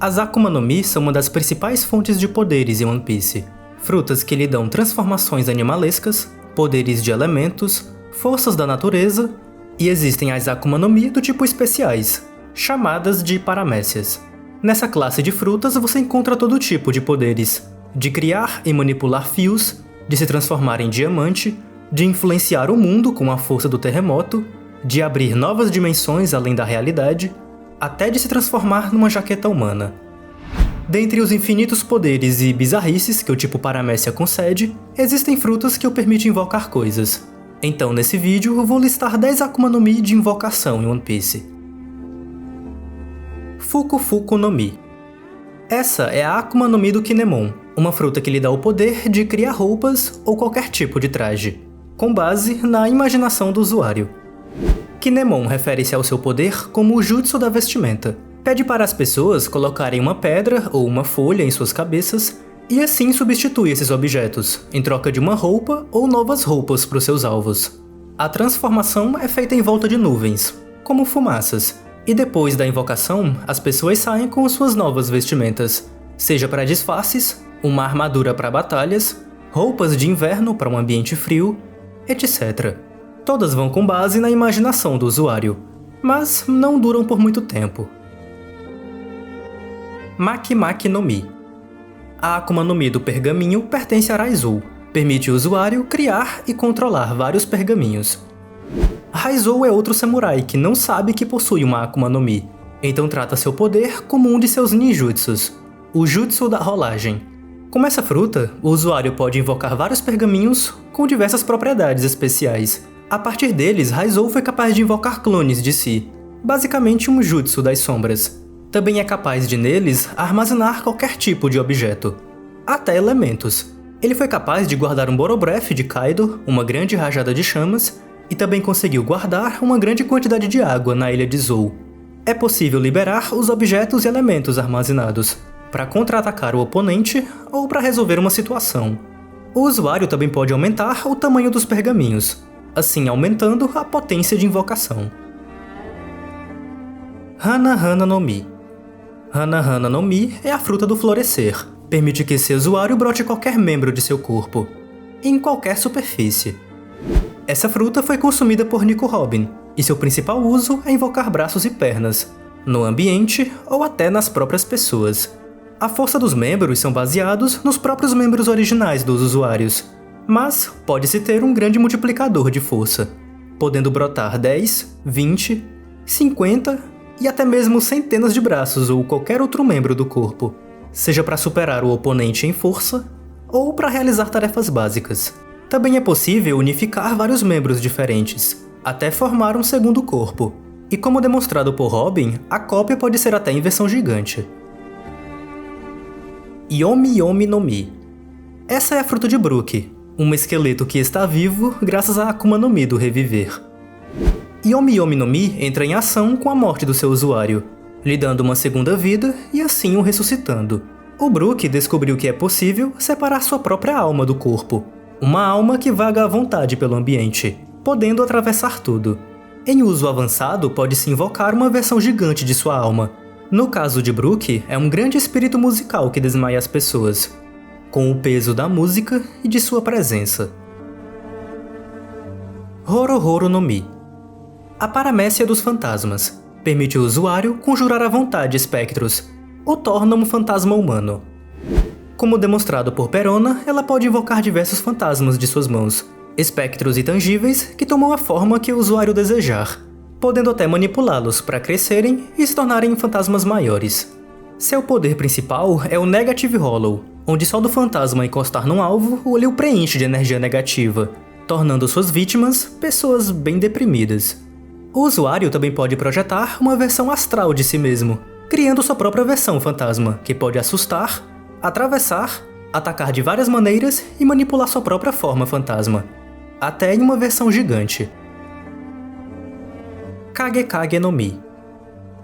As Akuma no Mi são uma das principais fontes de poderes em One Piece. Frutas que lhe dão transformações animalescas, poderes de elementos, forças da natureza, e existem as Akuma no Mi do tipo especiais, chamadas de paramécias. Nessa classe de frutas você encontra todo tipo de poderes, de criar e manipular fios, de se transformar em diamante, de influenciar o mundo com a força do terremoto, de abrir novas dimensões além da realidade, até de se transformar numa jaqueta humana. Dentre os infinitos poderes e bizarrices que o tipo paramécia concede, existem frutas que o permitem invocar coisas. Então nesse vídeo eu vou listar 10 Akuma no Mi de invocação em One Piece. Fuku Fuku no Mi. Essa é a Akuma no Mi do Kinemon, uma fruta que lhe dá o poder de criar roupas ou qualquer tipo de traje, com base na imaginação do usuário. Kinemon refere-se ao seu poder como o jutsu da vestimenta. Pede para as pessoas colocarem uma pedra ou uma folha em suas cabeças e assim substitui esses objetos, em troca de uma roupa ou novas roupas para os seus alvos. A transformação é feita em volta de nuvens, como fumaças, e depois da invocação, as pessoas saem com suas novas vestimentas, seja para disfarces, uma armadura para batalhas, roupas de inverno para um ambiente frio, etc. Todas vão com base na imaginação do usuário, mas não duram por muito tempo. Maki Maki no Mi. A Akuma no Mi do pergaminho pertence a Raizou, permite o usuário criar e controlar vários pergaminhos. Raizou é outro samurai que não sabe que possui uma Akuma no Mi, então trata seu poder como um de seus ninjutsus, o Jutsu da rolagem. Com essa fruta, o usuário pode invocar vários pergaminhos com diversas propriedades especiais. A partir deles, Raizou foi capaz de invocar clones de si, basicamente um jutsu das sombras. Também é capaz de neles armazenar qualquer tipo de objeto, até elementos. Ele foi capaz de guardar um Borobreath de Kaido, uma grande rajada de chamas, e também conseguiu guardar uma grande quantidade de água na ilha de Zou. É possível liberar os objetos e elementos armazenados, para contra-atacar o oponente ou para resolver uma situação. O usuário também pode aumentar o tamanho dos pergaminhos, assim aumentando a potência de invocação. Hana Hana no Mi. Hana Hana no Mi é a fruta do florescer. Permite que seu usuário brote qualquer membro de seu corpo, em qualquer superfície. Essa fruta foi consumida por Nico Robin, e seu principal uso é invocar braços e pernas, no ambiente ou até nas próprias pessoas. A força dos membros são baseados nos próprios membros originais dos usuários, mas pode-se ter um grande multiplicador de força, podendo brotar 10, 20, 50 e até mesmo centenas de braços ou qualquer outro membro do corpo, seja para superar o oponente em força ou para realizar tarefas básicas. Também é possível unificar vários membros diferentes, até formar um segundo corpo, e como demonstrado por Robin, a cópia pode ser até em versão gigante. Yomi Yomi no Mi. Essa é a fruta de Brook, um esqueleto que está vivo graças à Akuma no Mi do reviver. Yomi Yomi no Mi entra em ação com a morte do seu usuário, lhe dando uma segunda vida e assim o ressuscitando. O Brook descobriu que é possível separar sua própria alma do corpo, uma alma que vaga à vontade pelo ambiente, podendo atravessar tudo. Em uso avançado, pode-se invocar uma versão gigante de sua alma. No caso de Brook, é um grande espírito musical que desmaia as pessoas, com o peso da música e de sua presença. Horo no Mi. A paramécia dos fantasmas. Permite ao usuário conjurar à vontade espectros, ou torna um fantasma humano. Como demonstrado por Perona, ela pode invocar diversos fantasmas de suas mãos, espectros intangíveis que tomam a forma que o usuário desejar, podendo até manipulá-los para crescerem e se tornarem fantasmas maiores. Seu poder principal é o Negative Hollow, onde só do fantasma encostar num alvo, ele o preenche de energia negativa, tornando suas vítimas pessoas bem deprimidas. O usuário também pode projetar uma versão astral de si mesmo, criando sua própria versão fantasma, que pode assustar, atravessar, atacar de várias maneiras e manipular sua própria forma fantasma, até em uma versão gigante. Kage Kage no Mi.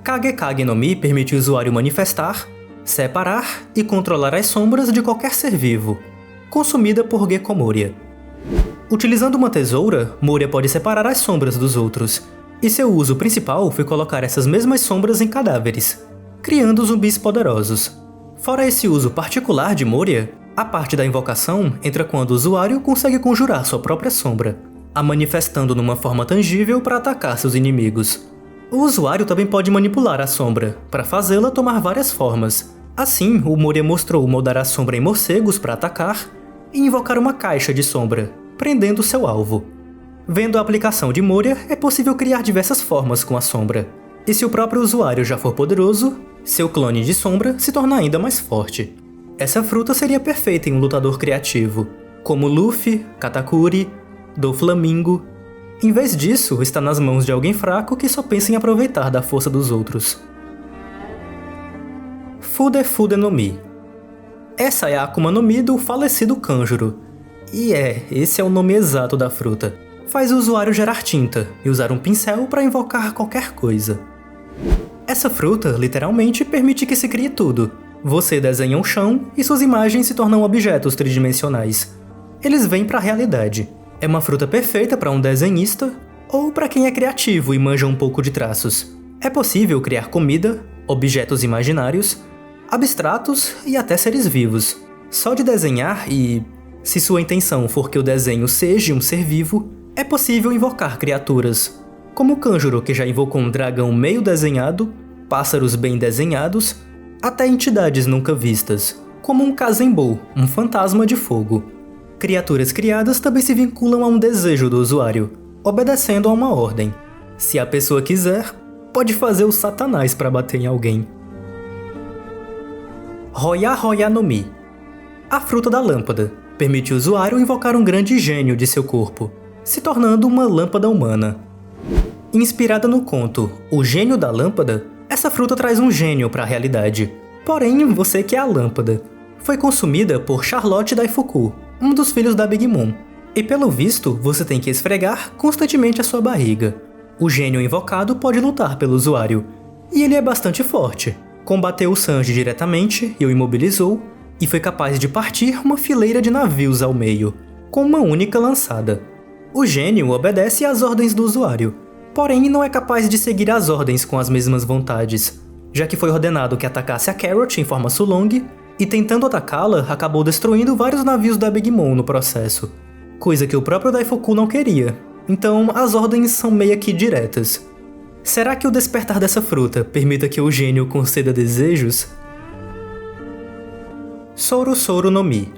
Kage Kage no Mi permite o usuário manifestar, separar e controlar as sombras de qualquer ser vivo, consumida por Gekko Moria. Utilizando uma tesoura, Moria pode separar as sombras dos outros, e seu uso principal foi colocar essas mesmas sombras em cadáveres, criando zumbis poderosos. Fora esse uso particular de Moria, a parte da invocação entra quando o usuário consegue conjurar sua própria sombra, a manifestando numa forma tangível para atacar seus inimigos. O usuário também pode manipular a sombra, para fazê-la tomar várias formas. Assim, o Moria mostrou moldar a sombra em morcegos para atacar e invocar uma caixa de sombra, prendendo seu alvo. Vendo a aplicação de Moria, é possível criar diversas formas com a sombra. E se o próprio usuário já for poderoso, seu clone de sombra se torna ainda mais forte. Essa fruta seria perfeita em um lutador criativo, como Luffy, Katakuri, Doflamingo. Em vez disso, está nas mãos de alguém fraco que só pensa em aproveitar da força dos outros. Fude Fude no Mi. Essa é a Akuma no Mi do falecido Kanjuro. E esse é o nome exato da fruta. Faz o usuário gerar tinta e usar um pincel para invocar qualquer coisa. Essa fruta, literalmente, permite que se crie tudo. Você desenha um chão e suas imagens se tornam objetos tridimensionais. Eles vêm para a realidade. É uma fruta perfeita para um desenhista ou para quem é criativo e manja um pouco de traços. É possível criar comida, objetos imaginários, abstratos e até seres vivos. Só de desenhar e, se sua intenção for que o desenho seja um ser vivo, é possível invocar criaturas, como o Kanjuro, que já invocou um dragão meio desenhado, pássaros bem desenhados, até entidades nunca vistas, como um Kazembo, um fantasma de fogo. Criaturas criadas também se vinculam a um desejo do usuário, obedecendo a uma ordem. Se a pessoa quiser, pode fazer o satanás para bater em alguém. Hoya Hoya no Mi. A fruta da lâmpada permite o usuário invocar um grande gênio de seu corpo, se tornando uma lâmpada humana. Inspirada no conto O Gênio da Lâmpada, essa fruta traz um gênio para a realidade. Porém, você que é a lâmpada. Foi consumida por Charlotte Daifuku, um dos filhos da Big Mom. E pelo visto, você tem que esfregar constantemente a sua barriga. O gênio invocado pode lutar pelo usuário, e ele é bastante forte. Combateu o Sanji diretamente e o imobilizou, e foi capaz de partir uma fileira de navios ao meio, com uma única lançada. O gênio obedece às ordens do usuário, porém não é capaz de seguir as ordens com as mesmas vontades, já que foi ordenado que atacasse a Carrot em forma Sulong, e tentando atacá-la, acabou destruindo vários navios da Big Mom no processo, coisa que o próprio Daifuku não queria, então as ordens são meio que diretas. Será que o despertar dessa fruta permita que o gênio conceda desejos? Soru Soru no Mi.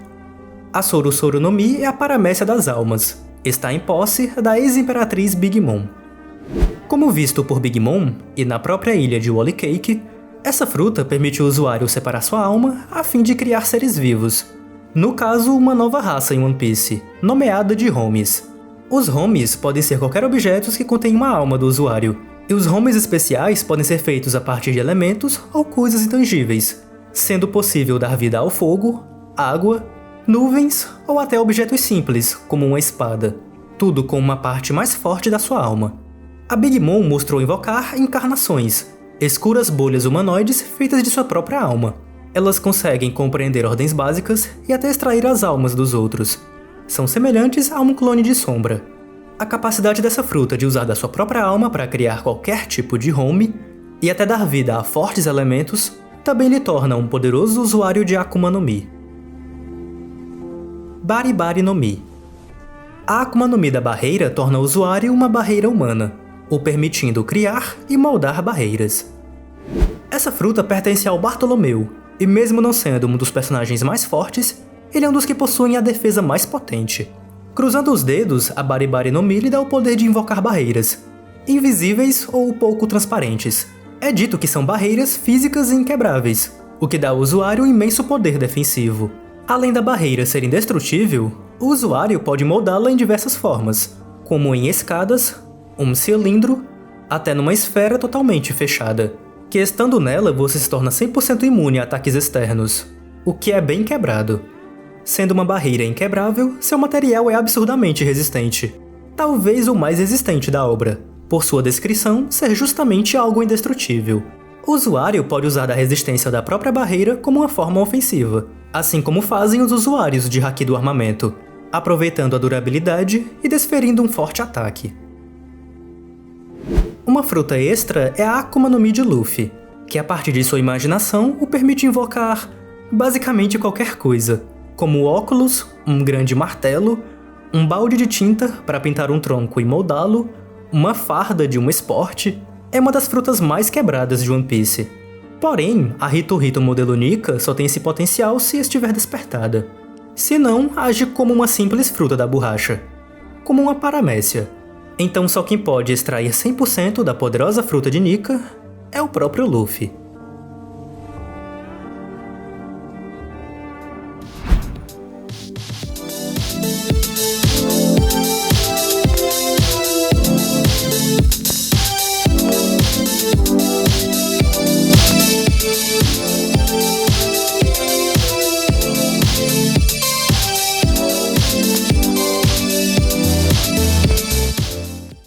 A Soru Soru no Mi é a paramécia das almas. Está em posse da ex-imperatriz Big Mom. Como visto por Big Mom e na própria ilha de Wally Cake, essa fruta permite o usuário separar sua alma a fim de criar seres vivos. No caso, uma nova raça em One Piece, nomeada de Homies. Os Homies podem ser qualquer objeto que contém uma alma do usuário, e os Homies especiais podem ser feitos a partir de elementos ou coisas intangíveis, sendo possível dar vida ao fogo, água, nuvens ou até objetos simples, como uma espada, tudo com uma parte mais forte da sua alma. A Big Mom mostrou invocar encarnações, escuras bolhas humanoides feitas de sua própria alma. Elas conseguem compreender ordens básicas e até extrair as almas dos outros. São semelhantes a um clone de sombra. A capacidade dessa fruta de usar da sua própria alma para criar qualquer tipo de home e até dar vida a fortes elementos também lhe torna um poderoso usuário de Akuma no Mi. Bari Bari no Mi. A Akuma no Mi da barreira torna o usuário uma barreira humana, o permitindo criar e moldar barreiras. Essa fruta pertence ao Bartolomeu, e mesmo não sendo um dos personagens mais fortes, ele é um dos que possuem a defesa mais potente. Cruzando os dedos, a Bari Bari no Mi lhe dá o poder de invocar barreiras, invisíveis ou pouco transparentes. É dito que são barreiras físicas e inquebráveis, o que dá ao usuário um imenso poder defensivo. Além da barreira ser indestrutível, o usuário pode moldá-la em diversas formas, como em escadas, um cilindro, até numa esfera totalmente fechada, que estando nela você se torna 100% imune a ataques externos, o que é bem quebrado. Sendo uma barreira inquebrável, seu material é absurdamente resistente, talvez o mais resistente da obra, por sua descrição ser justamente algo indestrutível. O usuário pode usar da resistência da própria barreira como uma forma ofensiva, assim como fazem os usuários de haki do armamento, aproveitando a durabilidade e desferindo um forte ataque. Uma fruta extra é a Akuma no Mi de Luffy, que a partir de sua imaginação o permite invocar basicamente qualquer coisa, como óculos, um grande martelo, um balde de tinta para pintar um tronco e moldá-lo, uma farda de um esporte. É uma das frutas mais quebradas de One Piece. Porém, a Hito modelo Nika só tem esse potencial se estiver despertada. Se não, age como uma simples fruta da borracha, como uma paramécia. Então só quem pode extrair 100% da poderosa fruta de Nika é o próprio Luffy.